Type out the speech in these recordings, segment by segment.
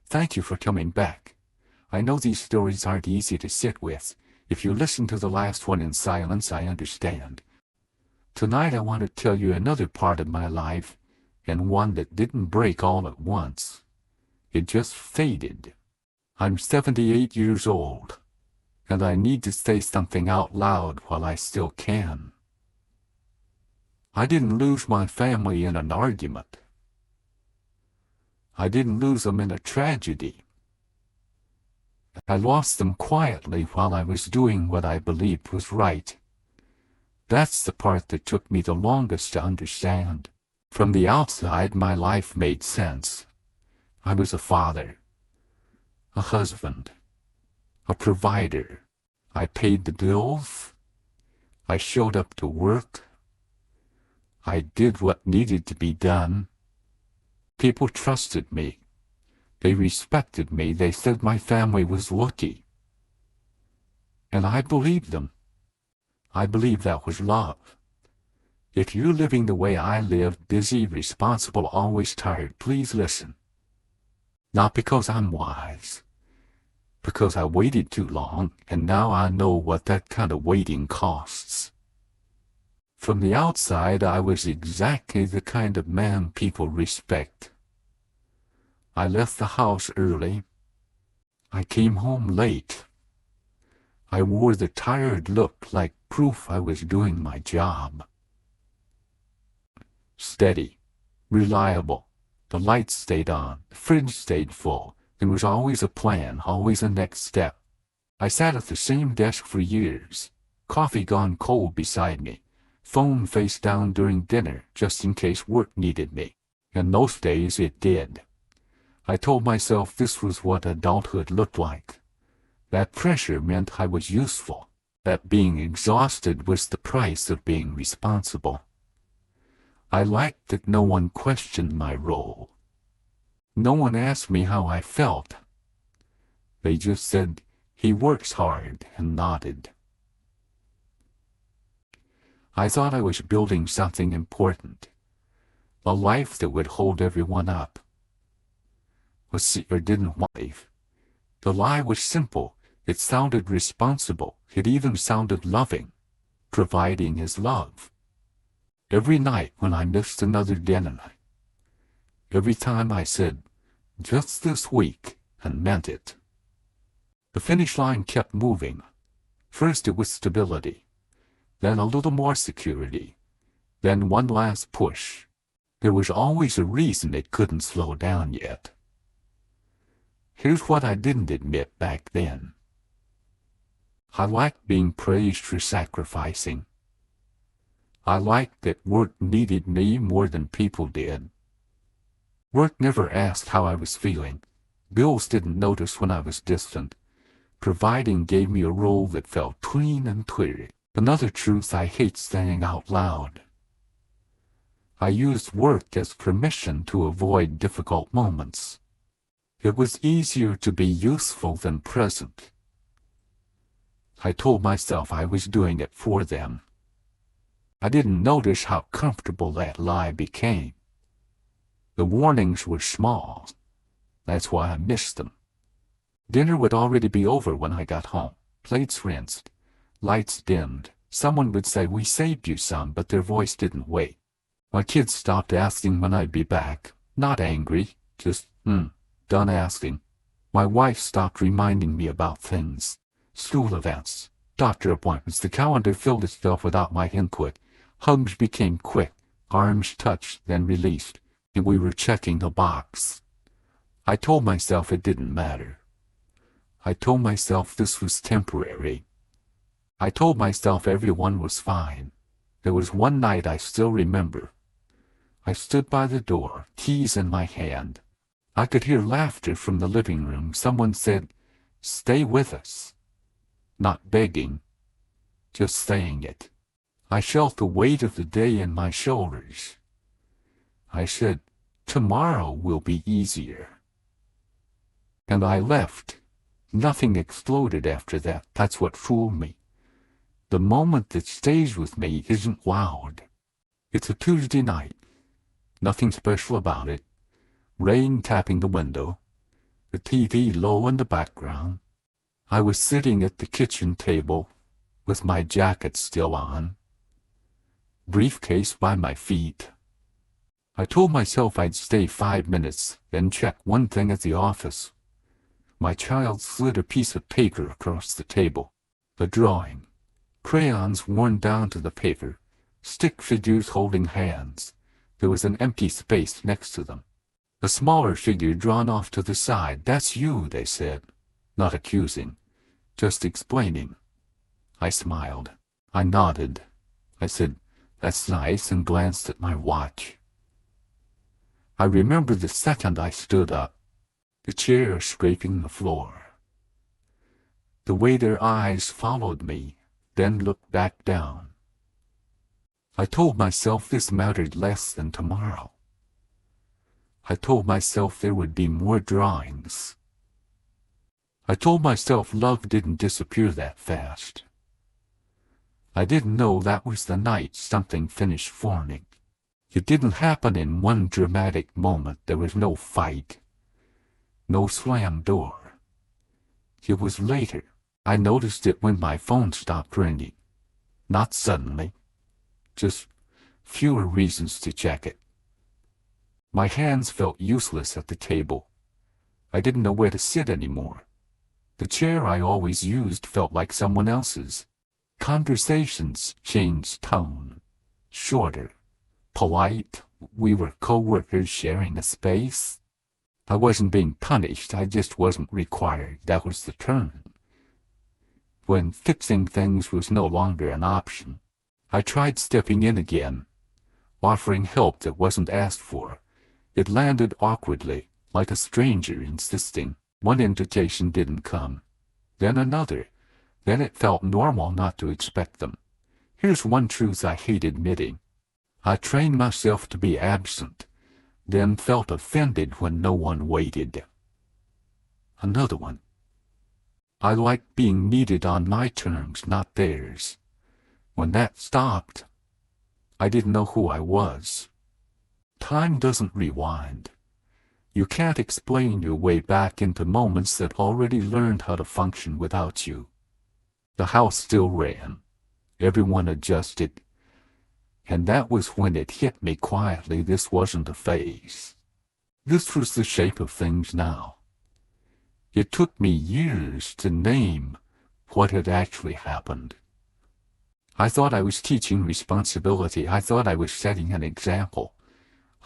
Thank you for coming back. I know these stories aren't easy to sit with. If you listen to the last one in silence, I understand. Tonight I want to tell you another part of my life, and one that didn't break all at once. It just faded. I'm 78 years old, and I need to say something out loud while I still can. I didn't lose my family in an argument. I didn't lose them in a tragedy. I lost them quietly while I was doing what I believed was right. That's the part that took me the longest to understand. From the outside, my life made sense. I was a father, a husband, a provider. I paid the bills. I showed up to work. I did what needed to be done. People trusted me. They respected me. They said my family was lucky. And I believed them. I believed that was love. If you're living the way I lived, busy, responsible, always tired, please listen. Not because I'm wise, because I waited too long, and now I know what that kind of waiting costs. From the outside, I was exactly the kind of man people respect. I left the house early. I came home late. I wore the tired look like proof I was doing my job. Steady, reliable. The lights stayed on, the fridge stayed full. There was always a plan, always a next step. I sat at the same desk for years, coffee gone cold beside me, phone face down during dinner just in case work needed me. And most days it did. I told myself this was what adulthood looked like. That pressure meant I was useful. That being exhausted was the price of being responsible. I liked that no one questioned my role. No one asked me how I felt. They just said, "He works hard," and nodded. I thought I was building something important, a life that would hold everyone up. Or didn't life. The lie was simple. It sounded responsible. It even sounded loving. Providing is love. Every night when I missed another dinner night, every time I said, "just this week," and meant it. The finish line kept moving. First it was stability, then a little more security, then one last push. There was always a reason it couldn't slow down yet. Here's what I didn't admit back then. I liked being praised for sacrificing. I liked that work needed me more than people did. Work never asked how I was feeling. Bills didn't notice when I was distant. Providing gave me a role that felt clean and clear. Another truth I hate saying out loud. I used work as permission to avoid difficult moments. It was easier to be useful than present. I told myself I was doing it for them. I didn't notice how comfortable that lie became. The warnings were small. That's why I missed them. Dinner would already be over when I got home. Plates rinsed. Lights dimmed. Someone would say, "We saved you some," but their voice didn't wait. My kids stopped asking when I'd be back. Not angry, just, done asking. My wife stopped reminding me about things. School events, doctor appointments. The calendar filled itself without my input. Hugs became quick. Arms touched, then released. And we were checking the box. I told myself it didn't matter. I told myself this was temporary. I told myself everyone was fine. There was one night I still remember. I stood by the door, keys in my hand. I could hear laughter from the living room. Someone said, "Stay with us." Not begging, just saying it. I felt the weight of the day in my shoulders. I said, "Tomorrow will be easier." And I left. Nothing exploded after that. That's what fooled me. The moment that stays with me isn't loud. It's a Tuesday night. Nothing special about it. Rain tapping the window. the TV low in the background. I was sitting at the kitchen table, with my jacket still on, briefcase by my feet. I told myself I'd stay 5 minutes, then check one thing at the office. My child slid a piece of paper across the table. A drawing. Crayons worn down to the paper. Stick figures holding hands. There was an empty space next to them. A smaller figure drawn off to the side. "That's you," they said. Not accusing, just explaining. I smiled. I nodded. I said, "That's nice," and glanced at my watch. I remember the second I stood up, the chair scraping the floor. The way their eyes followed me, then looked back down. I told myself this mattered less than tomorrow. I told myself there would be more drawings. I told myself love didn't disappear that fast. I didn't know that was the night something finished forming. It didn't happen in one dramatic moment. There was no fight, no slam door. It was later. I noticed it when my phone stopped ringing. Not suddenly, just fewer reasons to check it. My hands felt useless at the table. I didn't know where to sit anymore. The chair I always used felt like someone else's. Conversations changed tone, shorter, polite. We were co-workers sharing a space. I wasn't being punished, I just wasn't required. That was the term. When fixing things was no longer an option, I tried stepping in again, offering help that wasn't asked for. It landed awkwardly, like a stranger insisting. One invitation didn't come, then another. Then it felt normal not to expect them. Here's one truth I hate admitting. I trained myself to be absent, then felt offended when no one waited. Another one. I liked being needed on my terms, not theirs. When that stopped, I didn't know who I was. Time doesn't rewind. You can't explain your way back into moments that already learned how to function without you. The house still ran. Everyone adjusted. And that was when it hit me quietly. This wasn't a phase. This was the shape of things now. It took me years to name what had actually happened. I thought I was teaching responsibility. I thought I was setting an example.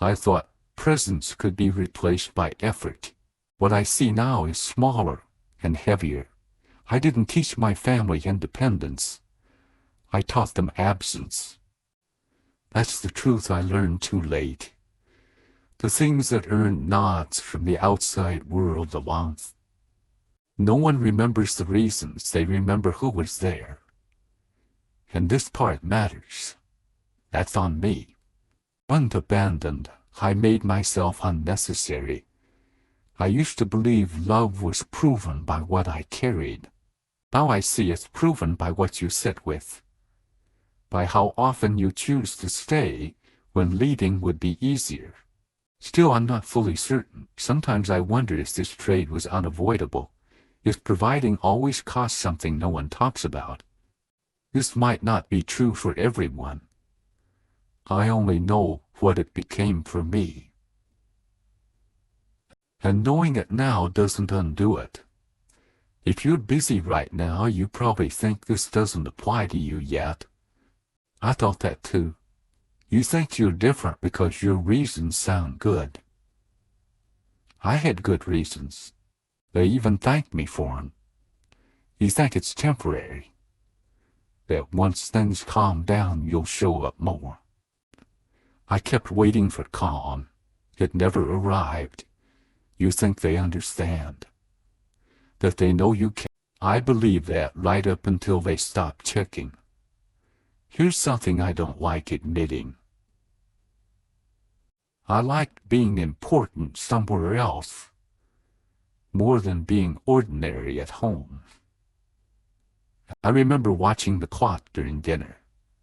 I thought presence could be replaced by effort. What I see now is smaller and heavier. I didn't teach my family independence. I taught them absence. That's the truth I learned too late. The things that earned nods from the outside world alone. No one remembers the reasons, they remember who was there. And this part matters. That's on me. Unabandoned, I made myself unnecessary. I used to believe love was proven by what I carried. Now I see it's proven by what you sit with. By how often you choose to stay when leaving would be easier. Still, I'm not fully certain. Sometimes I wonder if this trade was unavoidable, if providing always costs something no one talks about. This might not be true for everyone. I only know what it became for me. And knowing it now doesn't undo it. If you're busy right now, you probably think this doesn't apply to you yet. I thought that too. You think you're different because your reasons sound good. I had good reasons. They even thanked me for them. You think it's temporary. That once things calm down, you'll show up more. I kept waiting for calm. It never arrived. You think they understand. That they know you can. I believe that right up until they stop checking. Here's something I don't like admitting. I liked being important somewhere else, more than being ordinary at home. I remember watching the clock during dinner,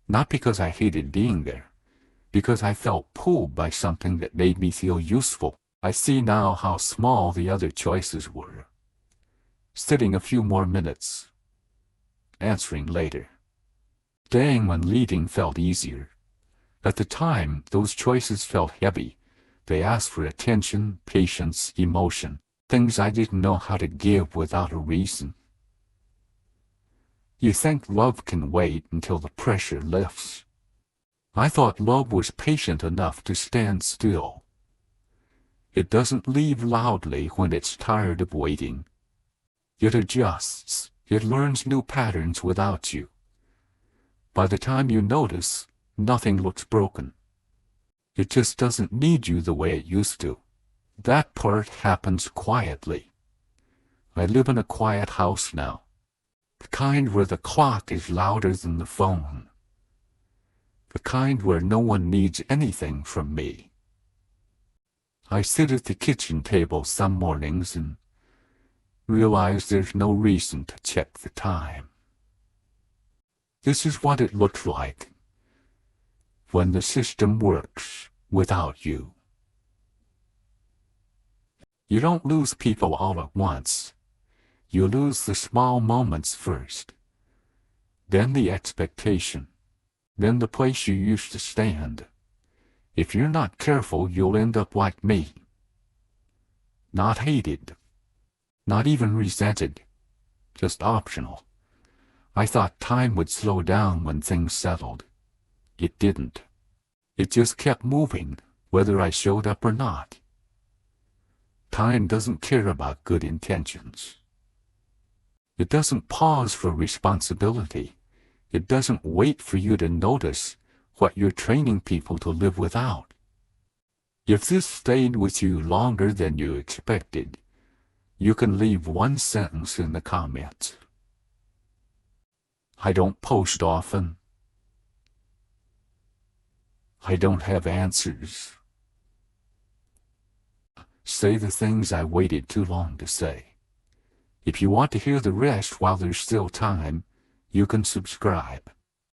not because I hated being there, because I felt pulled by something that made me feel useful. I see now how small the other choices were. Sitting a few more minutes. Answering later. Staying when leading felt easier. At the time, those choices felt heavy. They asked for attention, patience, emotion, things I didn't know how to give without a reason. You think love can wait until the pressure lifts. I thought love was patient enough to stand still. It doesn't leave loudly when it's tired of waiting. It adjusts. It learns new patterns without you. By the time you notice, nothing looks broken. It just doesn't need you the way it used to. That part happens quietly. I live in a quiet house now. The kind where the clock is louder than the phone. The kind where no one needs anything from me. I sit at the kitchen table some mornings and realize there's no reason to check the time. This is what it looks like when the system works without you. You don't lose people all at once. You lose the small moments first, then the expectation, then the place you used to stand. If you're not careful, you'll end up like me. Not hated, not even resented, just optional. I thought time would slow down when things settled. It didn't. It just kept moving, whether I showed up or not. Time doesn't care about good intentions. It doesn't pause for responsibility. It doesn't wait for you to notice what you're training people to live without. If this stayed with you longer than you expected, you can leave one sentence in the comments. I don't post often. I don't have answers. Say the things I waited too long to say. If you want to hear the rest while there's still time, you can subscribe.